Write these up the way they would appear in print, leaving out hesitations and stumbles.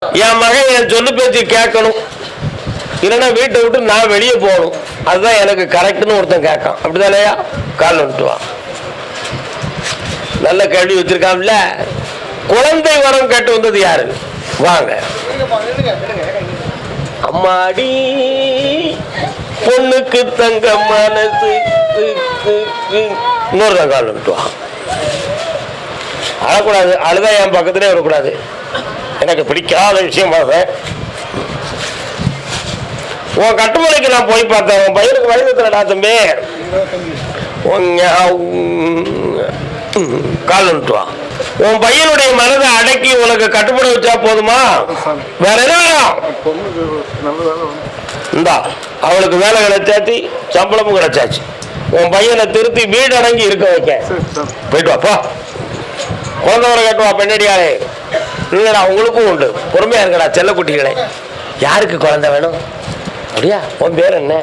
என் மகன் என் சொல்லு பேச்சு கேட்கணும், இல்லைன்னா வீட்டை விட்டு நான் வெளியே போகணும், அதுதான் எனக்கு கரெக்டுன்னு ஒருத்தன் கேட்கான். அப்படிதானையா? கால் வந்துட்டுவான். நல்ல கேள்வி வச்சிருக்கான்ல. குழந்தை வரம் கேட்டு வந்தது யாரு? வாங்க. அம்மாடி பொண்ணுக்கு தங்க மனசு. இன்னொரு கால் வந்துட்டுவான். அழக்கூடாது, அழுதா என் பக்கத்திலே வரக்கூடாது, எனக்கு பிடிக்காத விஷயம். உன் கட்டுமலைக்கு நான் போய் பார்த்தேன். உன் பையனுக்கு வயது எத்தனைடா தம்பி? கால் வந்துட்டுவான். உன் பையனுடைய மனதை அடக்கி உனக்கு கட்டுப்பட வச்சா போதுமா? வேற என்ன வேணும்? இந்தா அவளுக்கு வேலை கிடைச்சாச்சு, சம்பளமும் கிடைச்சாச்சு. உன் பையனை திருத்தி வீடு அடங்கி இருக்க வைக்க போயிட்டு வாப்பா. குழந்தை கட்டுவா பெண்ணடியாளே. இல்லடா உங்களுக்கும் உண்டு, பொறுமையா இருக்கடா செல்ல குட்டிகளே. யாருக்கு குழந்தை வேணும்? அப்படியா? உன் பேர் என்ன?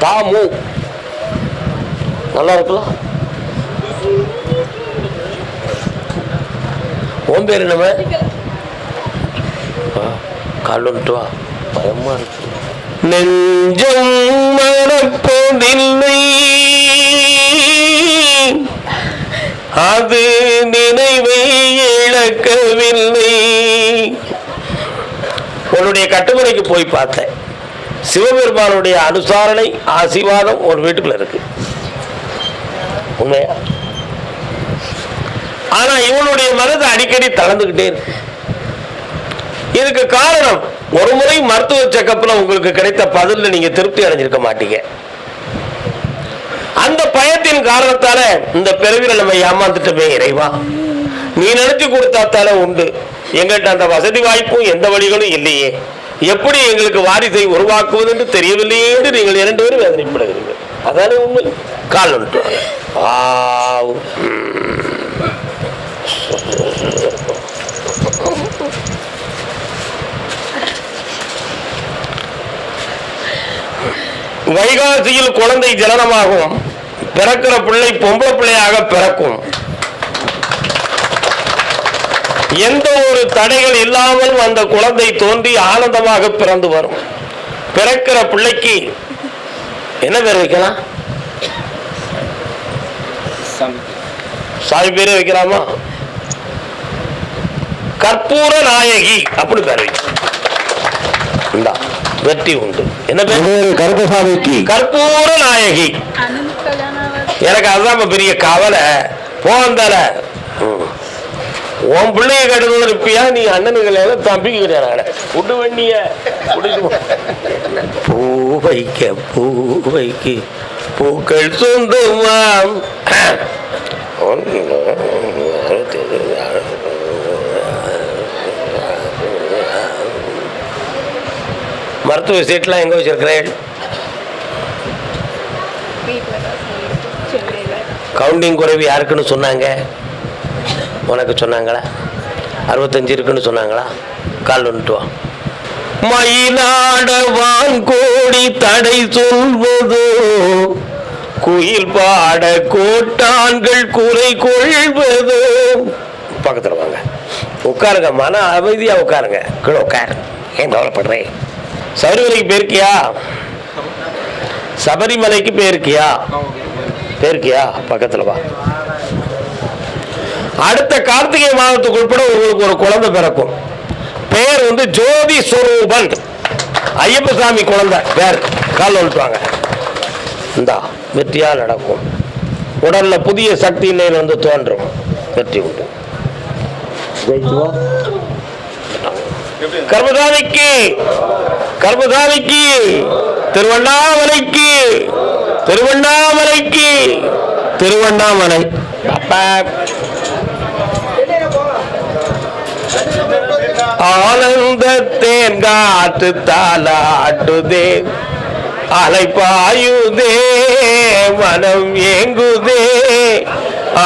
தாமு. நல்லா இருக்கலாம். உன் பேர் என்னமே? கால் வந்துட்டு வா, பயமா இருக்கு. நெஞ்சம் மறப்பதில்லை, அது நினைவை இழக்கவில்லை. உன்னுடைய கட்டுமலைக்கு போய் பார்த்தேன். சிவபெருமானுடைய அனுசாரணை ஆசீர்வாதம் ஒரு வீட்டுக்குள்ள இருக்கு. உண்மையா? ஆனா இவனுடைய மனது அடிக்கடி தளர்ந்துகிட்டே இருக்கு. இதுக்கு காரணம், ஒரு முறை மருத்துவ செக்கப்ல உங்களுக்கு கிடைத்த பதில நீங்க திருப்தி அடைஞ்சிருக்க மாட்டீங்க. அந்த பயத்தின் காரணத்தால இந்த பிறவில நம்ம ஏமாந்துட்டோமே இறைவா, நீ நினைச்சு கொடுத்தாத்தால உண்டு, எங்கள்கிட்ட அந்த வசதி வாய்ப்பும் எந்த வழிகளும் இல்லையே, எப்படி எங்களுக்கு வாரிசை உருவாக்குவது என்று தெரியவில்லையே என்று நீங்கள் 2 பேரும் வேதனைப்படுகிறீர்கள். அதான உண்மை. கால் வந்துட்டு வைகாசியில் குழந்தை ஜனனமாகும். பிறக்கிற பிள்ளை பொம்பளை பிள்ளையாக பிறக்கும். எந்த ஒரு தடைகள் இல்லாமல் அந்த குழந்தை தோன்றி ஆனந்தமாக பிறந்து வரும். பிறக்கிற பிள்ளைக்கு என்ன பேர் வைக்கலாம்? சாமி பேரே வைக்கலாமா? கற்பூர நாயகி அப்படி பேர் வைக்கலாம். வெற்றி உண்டு. என்ன பேர்? கருப்பசாமிக்கு கற்பூர நாயகி. எனக்கு அதுதான் பெரிய கவலை. போந்தால உன் பிள்ளைய கட்டுறது இருப்பியா? நீ அண்ணனுக்கு தம்பிக்கு கிடையாது. உண்டு வண்டிய பூ வைக்க பூ வைக்க பூக்கள் சொந்தமாம். மருத்துவ சீட்லாம் எங்க வச்சிருக்கிறேன்? கவுண்டிங் குறைவு யாருக்குன்னு சொன்னாங்க? உனக்கு சொன்னாங்களா? 65 இருக்குன்னு சொன்னாங்களா? கால் வந்துட்டு வா. மயிலாடவான் கோடி தடை சொல்வதோ, குயில் பாட கோட்டான்கள் குறை கொள்வதோ. பக்கத்துல வாங்க, உட்காருங்க, மன அமைதியா உட்காருங்க. கீழே உட்காரு, ஏன் கவலைப்படுறேன்? சபரிமலைக்கு போயிருக்கியா? சபரிமலைக்கு போயிருக்கியா? போயிருக்கியா? பக்கத்துல வா. அடுத்த கார்த்திகை மாதத்துக்கு உட்பட உங்களுக்கு ஒரு குழந்தை பிறக்கும். பெயர் ஜோதி ஸ்வரூபன். ஐயப்ப சாமி குழந்தை பேர். கால் வந்துட்டாங்க. இந்தா வெற்றியா நடக்கும். உடல்ல புதிய சக்தி நிலை தோன்றும். வெற்றி உண்டு. கர்மசாமிக்கு கர்மசாமிக்கு திருவண்ணாமலைக்கு திருவண்ணாமலைக்கு திருவண்ணாமலை. ஆனந்தத்தேன் காற்று தாலாட்டுதே, அலைப்பாயுதே, மனம் ஏங்குதே,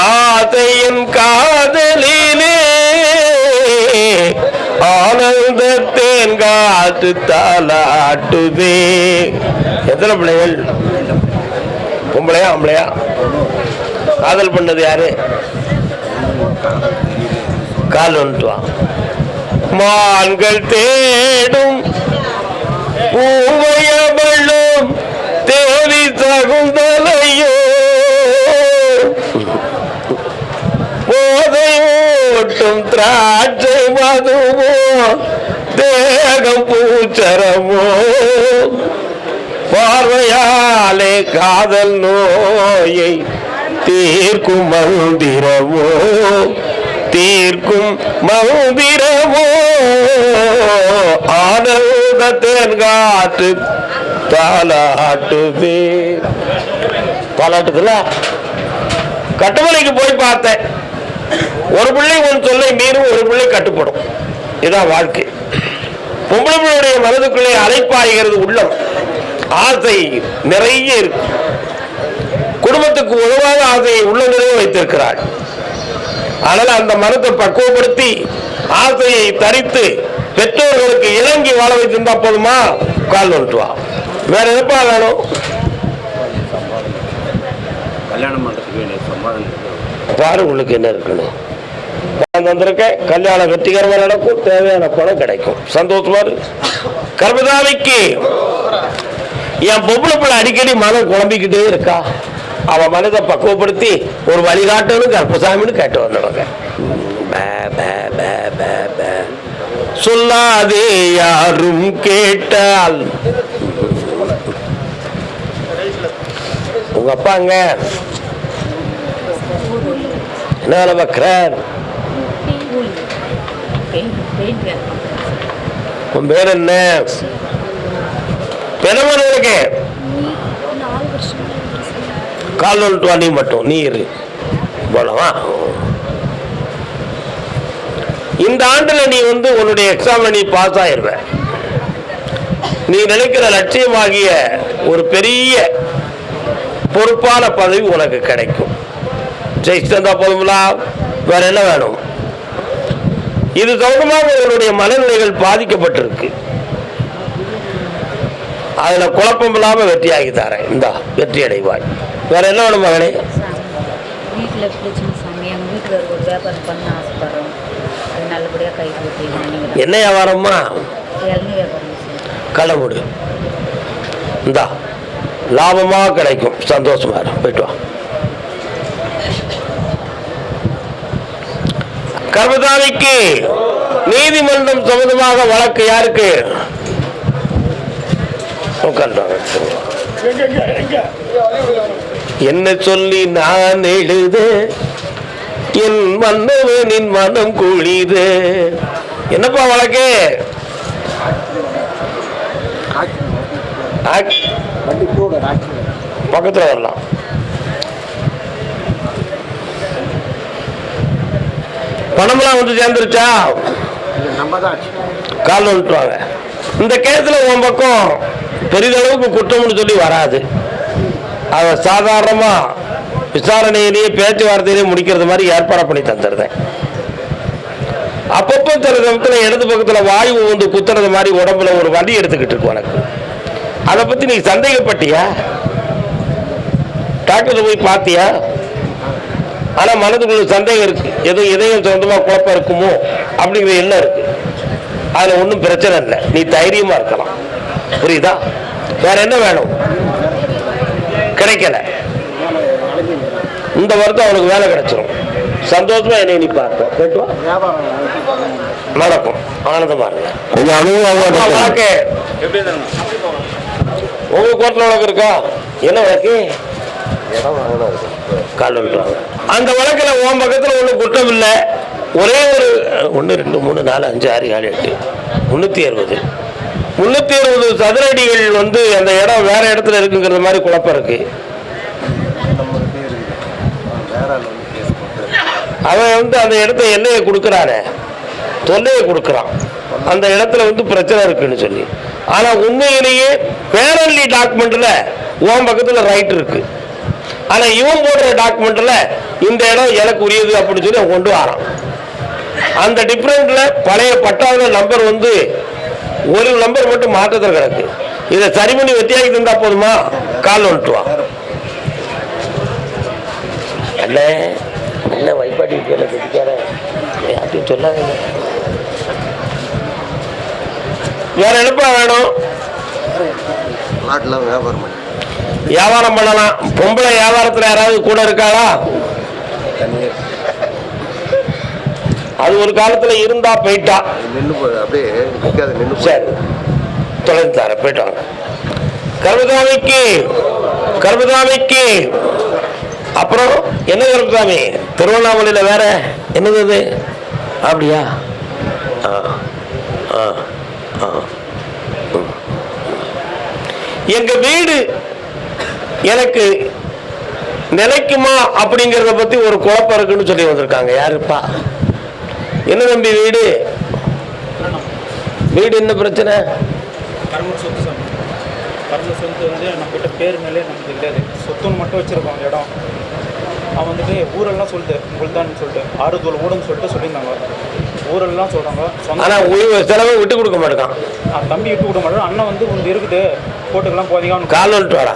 ஆசையின் காதலிலே ஆனந்தத்தேன் காற்று தாலாட்டுதே. எத்தனை பிள்ளைகள்? பொம்பளையா ஆம்பளையா? காதல் பண்ணது யாரு? கால் வந்துட்டு வா. மான்கள் தேடும் பூவையவளும் தேவி தகுந்தலையோ போதையோட்டும் திராட்சை மதுவோ தேகம் பூச்சரமோ பார்வையாலே காதல் நோயை தீர்க்கும் மந்திரமோ தீர்க்கும் மந்திரமோ ஆனந்த தேன்காற்று தாலாட்டுதே. தாலாட்டுதுல கட்டுமலைக்கு போய் பார்த்தேன். ஒரு பிள்ளை உன் சொல்லை மீறும், ஒரு பிள்ளை கட்டுப்படும். இதான் வாழ்க்கை. பொம்பளை பிள்ளையுடைய மனதுக்குள்ளே அலைப்பாய்கிறது உள்ளம். ஆசை நிறைய இருக்கு. குடும்பத்துக்கு உதவாத ஆசையை உள்ளங்களே வைத்திருக்கிறாள். ஆனால் அந்த மனத்தை பக்குவப்படுத்தி ஆசையை தரித்து பெற்றோர்களுக்கு இறங்கி வாழ வைத்திருந்தா போதுமா? கால் நோட்டுவா. வேற எதப்பா வேணும்? பாரு உங்களுக்கு என்ன இருக்குன்னு வந்திருக்கேன். கல்யாணம் வெற்றிகரமாக நடக்கும், தேவையான பணம் கிடைக்கும். சந்தோஷமா கர்மதாமிக்கு என் பொம்பளை பிள்ளை அடிக்கடி மனம் குழம்பிக்கிட்டே இருக்கா. அவன் மனதை பக்குவப்படுத்தி ஒரு வழிகாட்டணும் கர்ப்பசாமின்னு கேட்டு வந்துடுவாங்க. சொல்லாதே யாரும் கேட்டால். உங்க அப்பாங்க என்ன வேலை பார்க்கிறார்? உன் பேர் என்ன? பெருமனுக்கு கால் நோட்டு நீ மட்டும் நீ இரு போலவா. இந்த ஆண்டுல நீ உன்னுடைய எக்ஸாம்ல நீ பாஸ் ஆயிருவ. நீ நினைக்கிற லட்சியமாகிய ஒரு பெரிய பொறுப்பான பதவி உனக்கு கிடைக்கும். ஜெயிச்சிருந்தா போதுங்களா? வேற என்ன வேணும்? இது சம்பந்தமாக உன்னுடைய மனநிலைகள் பாதிக்கப்பட்டிருக்கு. அதுல குழப்பம் இல்லாம வெற்றியாகி தரேன். இந்த வெற்றி அடைவாய். வேற என்ன வேணும் மகனே? என்ன வியாபாரம்மா? களமுடு இந்தா லாபமா கிடைக்கும். சந்தோஷமா போயிட்டு வா. கர்மதாமிக்கு நீதிமன்றம் சம்பந்தமாக வழக்கு யாருக்கு? என்ன சொல்லி நான் எழுத என் மன்னவனின் மனம் குழிது. என்னப்பா வழக்கு? பக்கத்துல வரலாம். பணம்லாம் வந்து சேர்ந்துருச்சா? கால் விட்டுருவாங்க. இந்த கேஸ்ல உன் பக்கம் பெரிதளவுக்கு குற்றம்னு சொல்லி வராது. அதை சாதாரணமா விசாரணையிலேயே பேச்சுவார்த்தையிலேயே முடிக்கிறது மாதிரி ஏற்பாடு பண்ணி தந்துருந்தேன். அப்பப்போ சில சமயத்தில் இடது பக்கத்துல வாயு வந்து குத்துறது மாதிரி உடம்புல ஒரு வலி எடுத்துக்கிட்டு இருக்கு உனக்கு. அதை பத்தி நீ சந்தேகப்பட்டியா? டாக்டர் போய் பார்த்தியா? ஆனா மனதுக்குள்ள சந்தேகம் இருக்கு. ஏதோ இதயம் சொந்தமா குழப்பம் இருக்குமோ அப்படிங்கிற எண்ணம் இருக்கு. அதுல ஒன்றும் பிரச்சனை இல்லை. நீ தைரியமா இருக்கலாம். புரியுதா? வேற என்ன வேணும்? கிடைக்கல. இந்த வருடம் அவனுக்கு வேலை கிடைச்சிடும். சந்தோஷமா என்னை நீ பார்ப்போம். நடக்கும். ஆனந்தமா இருங்க. கொஞ்சம் அனுபவம். உங்க கோர்ட்ல வழக்கு இருக்கா? என்ன வழக்கு? கால் விட்டுவாங்க. அந்த வழக்குல உன் பக்கத்துல ஒன்றும் குற்றம் இல்லை. ஒரே ஒரு 1 2 3 4 5 6 7 8 360 சதுர அடிகள் அந்த இடம் வேற இடத்துல இருக்குங்கிற மாதிரி குழப்பம் இருக்கு. அவன் அந்த இடத்த எல்லையை கொடுக்குறானே, தொல்லையை கொடுக்குறான். அந்த இடத்துல பிரச்சனை இருக்குன்னு சொல்லி. ஆனா உண்மையிலேயே பேரன்லி டாக்குமெண்ட்ல உன் பக்கத்துல ரைட் இருக்கு. ஆனா இவன் போடுற டாக்குமெண்ட்ல இந்த இடம் எனக்கு உரியது அப்படின்னு சொல்லி அவன் கொண்டு வரான். அந்த டிஃபரெண்ட்ல பழைய பட்டாளர் நம்பர் ஒரு நம்பர் மட்டும் மாற்றத்தில் கிடக்கு. இதை சரி பண்ணி வெற்றியாகி தந்தா போதுமா? கால் வந்துட்டுவான். என்ன வைப்பாட்டி யார்ட்டையும் சொல்லாதீங்க. வேற என்னப்பா வேணும்? வியாபாரம் பண்ணலாம். பொம்பளை வியாபாரத்துல யாராவது கூட இருக்காளா? அது ஒரு காலத்துல இருந்தா போயிட்டா. சரி தொலைந்து தர போயிட்டாங்க. கர்மதாமிக்கு அப்புறம் என்ன கர்மதாமி? திருவண்ணாமலையில வேற என்னது? அப்படியா? எங்க வீடு எனக்கு நிலைக்குமா அப்படிங்கறத பத்தி ஒரு குழப்பம் இருக்குன்னு சொல்லி வந்திருக்காங்க. யாருப்பா? என்ன தம்பி வீடு என்ன பிரச்சனை? சொத்து வந்து நம்மகிட்ட பேர் மேலே நமக்கு கிடையாது. சொத்துன்னு மட்டும் வச்சிருக்கோம் இடம். அவன் வந்துட்டு ஊரெல்லாம் சொல்லிட்டு உங்கள்தான் சொல்லிட்டு ஆறுதோல் ஊடன்னு சொல்லிட்டு சொல்லியிருந்தாங்க. ஊரெல்லாம் சொல்றாங்க. செலவை விட்டு கொடுக்க மாட்டேன். தம்பி விட்டு கொடுக்க மாட்டேன். அண்ணன் வந்து உங்க இருக்குது போட்டுக்கெல்லாம் போதிக்காம கால் வந்துட்டு வாடா.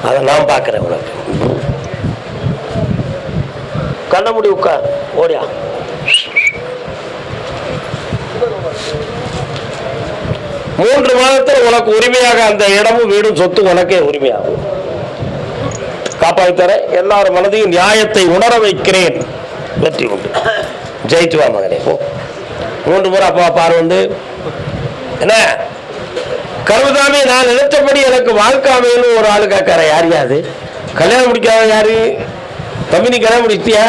அதை நான் பார்க்குறேன். உனக்கு கண்ண முடி உட்கார் ஓடியா. மூன்று மாதத்தில் உனக்கு உரிமையாக அந்த இடமும் வீடும் சொத்து உனக்கே உரிமையாகும். காப்பாற்றித்தர எல்லாரும் மனதையும் நியாயத்தை உணர வைக்கிறேன். வெற்றி உண்டு. ஜெயிச்சு வா மகனே. போ. 3 முறை அப்பா பாரு வந்து என்ன கருவதாமே நான் நினைச்சபடி எனக்கு வாழ்க்காமைன்னு ஒரு ஆளு கேட்கற. யாரு கல்யாணம் முடிக்காத? யாரு தம்பி? நீ கல்யாணம் முடிச்சிட்டியா?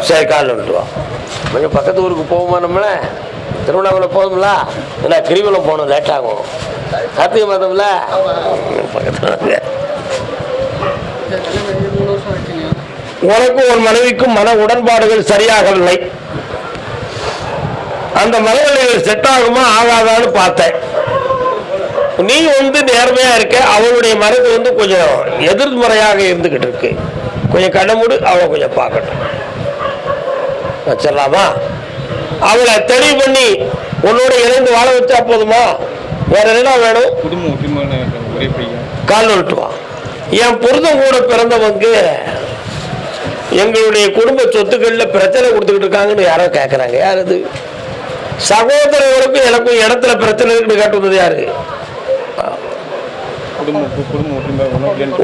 சரி காலில் விட்டு வா. கொஞ்சம் பக்கத்து ஊருக்கு போகுமா? நம்மள திருவண்ணாமலை போதும்ல. ஏன்னா கிரிவலம் போகணும், லேட் ஆகும். கார்த்திகை மாதம்ல பக்கத்துல. உனக்கும் ஒரு மனைவிக்கும் மன உடன்பாடுகள் சரியாகவில்லை. அந்த மனநிலைகள் செட் ஆகுமா ஆகாதான்னு பார்த்தேன். நீ வந்து நேர்மையா இருக்க, அவளுடைய மனது வந்து கொஞ்சம் எதிர்மறையாக இருந்துகிட்டு இருக்கு. கொஞ்சம் கண்ணமுடு, அவளை கொஞ்சம் பார்க்கட்டும். வச்சிடலாமா? அவளை தெளிவு பண்ணி உன்னோட இணைந்து வாழ வச்சா போதுமா? வேற என்ன வேணும்? கால் விட்டுவான். என் புருஷன் கூட பிறந்தவங்க எங்களுடைய குடும்ப சொத்துக்கள்ல பிரச்சனை கொடுத்துக்கிட்டு இருக்காங்கன்னு யாரோ கேட்கறாங்க. யார் அது? சகோதரர்களுக்கும் எனக்கும் இடத்துல பிரச்சனை இருக்குன்னு காட்டுவது யாரு?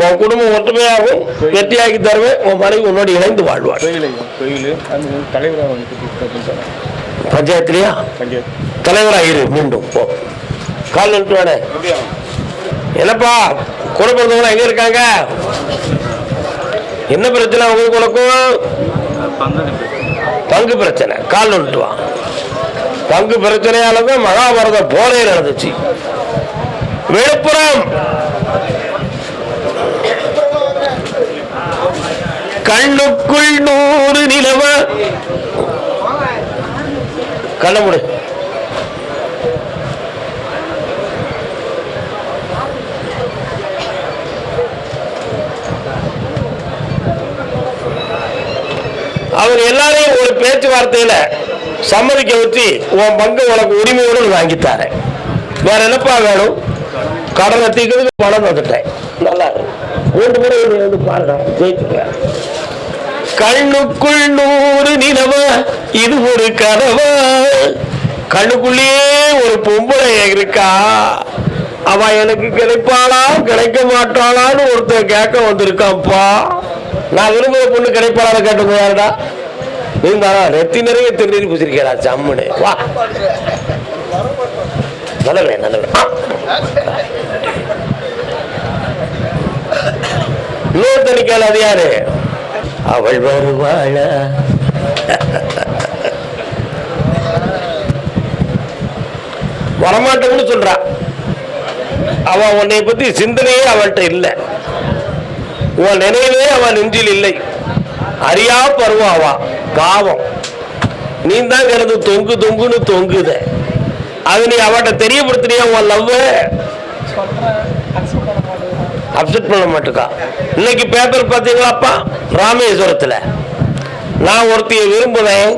உன் குடும்பம் ஒற்றுமையாகவும் வெற்றியாக்கி தருவேன். உன் மனைவி உன்னோடு இணைந்து வாழ்வாள். பஞ்சாயத்துலயா தலைவரா இரு. மீண்டும் போ. கால் நின்று வேணே. என்னப்பா கூட பிறந்தவங்க எங்க இருக்காங்க? என்ன பிரச்சனை உங்களுக்கு? உனக்கும் பங்கு பிரச்சனை. கால் நின்று வா. பங்கு பிரச்சனையாலதான் மகாபாரதம் போலே நடந்துச்சு. விழுப்புரம் கண்ணுக்குள் 100 நிலவ. கண்ண முடி. அவர் எல்லாரையும் ஒரு பேச்சுவார்த்தையில சம்மதிக்க வச்சு உன் பங்கு உனக்கு உரிமையோடு வாங்கித்தார. வேற என்னப்பா வேணும்? கடன் தீக்கிறதுக்கு பணம் வந்துட்டேன். நல்லா இருக்கு. 3 முறை வந்து பாருங்க. ஜெயிச்சுக்க. கண்ணுக்குள் 100 நிலவ இது ஒரு கனவா. கண்ணுக்குள்ளேயே ஒரு பொம்பளை இருக்கா. அவ எனக்கு கிடைப்பாளா கிடைக்க மாட்டாளான்னு ஒருத்தர் கேட்க வந்திருக்கான்ப்பா. நான் விரும்புகிற பொண்ணு கிடைப்பாளா கேட்டது யாருடா? நீந்தாரா நெத்தி நிறைய திருநீர் பூசிருக்கா. சம்முன்னு வா. நல்லவே நல்லவே. இன்னொருத்தனிக்கால அது யாரு? அவள் வருவாள. வரமாட்டோம்னு சொல்றா. அவ உன்னை பத்தி சிந்தனையே அவள்கிட்ட இல்லை. உன் நினைவே அவன் நெஞ்சில் இல்லை. அறியா பருவம் அவா. பாவம். நீ தான் கிடந்து தொங்கு தொங்குன்னு தொங்குத. அது நீ அவட்ட தெரியப்படுத்தினியா? உன் லவ் அப்செட் பண்ண மாட்டுக்கா. இன்னைக்கு பேப்பர் பார்த்தீங்களாப்பா? ராமேஸ்வரத்துல நான் ஒருத்தைய விரும்புறேன்,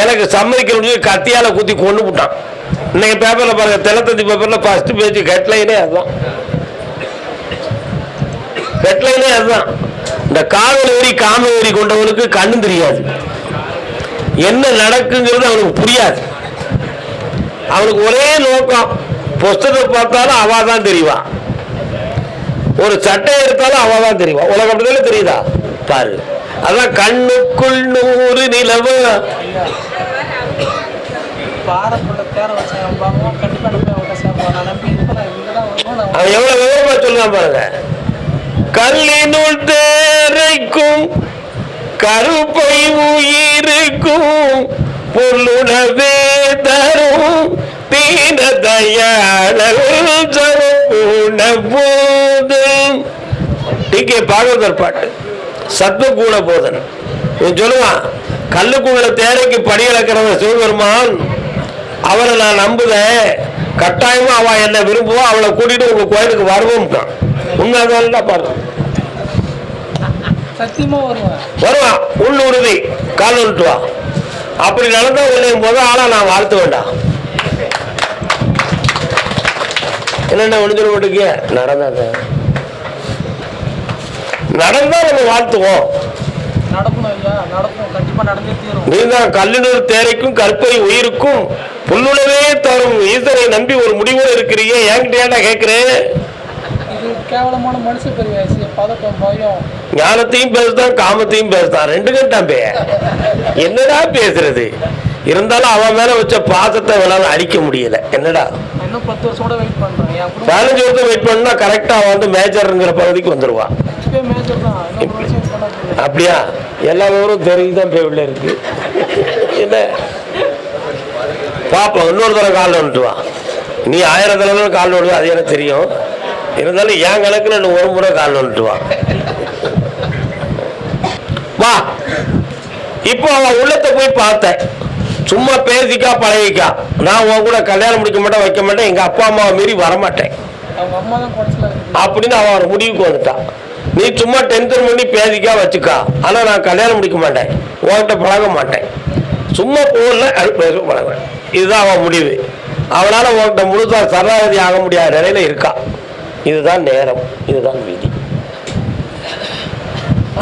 எனக்கு சம்மதிக்கணும் கத்தியால குத்தி கொண்டு விட்டான். இன்னைக்கு பேப்பர்ல பாருங்க, தினத்தந்தி பேப்பர்ல ஃபர்ஸ்ட் பேஜ் ஹெட்லைனே அதுதான். ஹெட்லைனே அதுதான். இந்த காதல் வெறி காம வெறி கொண்டவனுக்கு கண்ணும் தெரியாது, என்ன நடக்குங்கிறது அவனுக்கு புரியாது. அவனுக்கு ஒரே நோக்கம், புஸ்தகத்தை பார்த்தாலும் அவ தான் தெரிவா, ஒரு சட்டை எடுத்தாலும் அவ தான் தெரிவா. உலகம் அப்படிதானே தெரியுதா பாரு. அதான் கண்ணுக்குள் 100 நிலவு. அவன் எவ்வளவு விவரமா சொல்லுவான் பாருங்க. கல்லினுள் தேரைக்கும் கருப்பை உயிருக்கும் பொருளுணவே தரும் தீன தயாளர் போது. டி.கே. பாகவதர் பாட்டு, சத்வகுண போதன். இவன் சொல்லுவான், கல்லுக்குள்ள தேரைக்கு படி இழக்கிறவன் சிவபெருமான், அவரை நான் நம்புதேன், கட்டாயமா அவ என்ன விரும்புவா, அவளை கூட்டிட்டு உங்க கோயிலுக்கு வருவோம். உண்மைதான் பாருங்க, வருவான் உள்ளுறுதி, கால் விட்டுவா. அப்படி நடந்தா உன்னை முதல் ஆளா நான் வாழ்த்து வேண்டாம். என்னென்ன ஒண்ணு சொல்ல மாட்டேங்க, நடந்தா நம்ம வாழ்த்துவோம். நீதான் கல்லினூர் தேரைக்கும் கற்பை உயிருக்கும் புல்லுணவே தரும் ஈசனை நம்பி ஒரு முடிவோடு இருக்கிறீங்க, என்கிட்ட ஏன்டா கேட்கிறேன்? கேவலமான மனுஷ பெரியாசி, பதட்டம், பயம், ஞானத்தையும் பேசுதான் காமத்தையும் பேசுதான், ரெண்டு கண்டான் பே. என்னடா பேசுறது? இருந்தாலும் அவன் மேல வச்ச பாசத்தை அவனால அடிக்க முடியல. என்னடா இன்னும் 10 வருஷம் கூட வெயிட் பண்றேன். 15 வருஷம் வெயிட் பண்ணா கரெக்டா அவன் வந்து மேஜர்ங்கிற பகுதிக்கு வந்துருவான். அப்படியா? எல்லா ஊரும் தெரிஞ்சுதான் பே உள்ள இருக்கு. என்ன பாப்போம், இன்னொரு தடவை கால் வந்துட்டுவான். நீ 1000 தடவை கால் விடுவா, அது எனக்கு தெரியும். இருந்தாலும் என் கணக்குல ஒரு முறை கால் வந்துட்டுவான். வா, இப்போ அவன் உள்ளத்தை போய் பார்த்தேன். சும்மா பேசிக்கா பழகிக்கா, நான் உன் கூட கல்யாணம் முடிக்க மாட்டேன், வைக்க மாட்டேன், எங்க அப்பா அம்மாவை மீறி வரமாட்டேன் அப்படின்னு அவன் ஒரு முடிவுக்கு வந்துட்டான். நீ சும்மா டென்ஷன் பண்ணி பேசிக்கா வச்சுக்கா, ஆனா நான் கல்யாணம் முடிக்க மாட்டேன், உன்கிட்ட பழக மாட்டேன், சும்மா போகல பேச பழகுவேன். இதுதான் அவன் முடிவு. அவனால உன்கிட்ட முழுசா சரணாகதி ஆக முடியாத நிலையில இருக்கா. இதுதான் நேரம், இதுதான் விதி.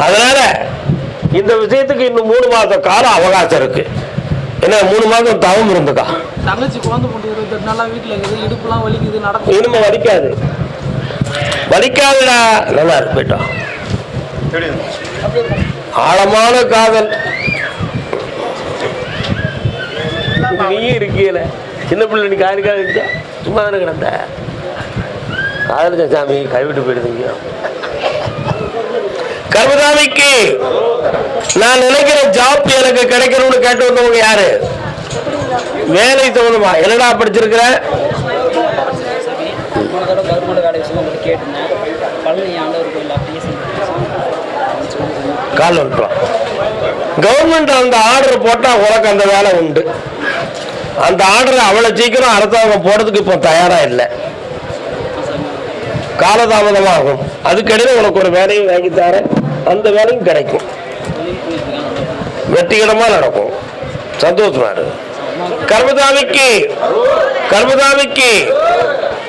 அதனால இந்த விஷயத்துக்கு இன்னும் 3 மாத கால அவகாசம் இருக்கு. என்ன 3 மாதம் தவம் இருந்துக்கா. தங்கச்சி குழந்தை போட்டு 28 நாளா வீட்டுல இருக்குது, இடுப்புலாம் வலிக்குது, நடக்கும். இனிமே வலிக்காது, வலிக்காதுடா. நல்லா இருக்கு, போயிட்டோம். ஆழமான காதல் நீயும் இருக்கீல. சின்ன பிள்ளை நீ காரிக்காக இருந்துச்சா சும்மா தானே கிடந்த. காதலிச்ச சாமி கைவிட்டு போயிடுதுங்க. கர்மதாமிக்கு நான் நினைக்கிற ஜாப் எனக்கு கிடைக்கணும்னு கேட்டு வந்தவங்க யாரு? வேலை சம்பந்தமா என்னடா படிச்சிருக்கிற? கால் விட்டுருவான். கவர்மெண்ட் அந்த ஆர்டர் போட்டா உனக்கு அந்த வேலை உண்டு. அந்த ஆர்டர் அவ்வளவு சீக்கிரம் அரசாங்கம் போடுறதுக்கு இப்போ தயாரா இல்லை, காலதாமதமாகும். அதுக்கிடையில உனக்கு ஒரு வேலையும் வாங்கி தர, அந்த வேலையும் கிடைக்கும், வெற்றிகரமா நடக்கும், சந்தோஷமா இருக்கு. கர்மதாமிக்கு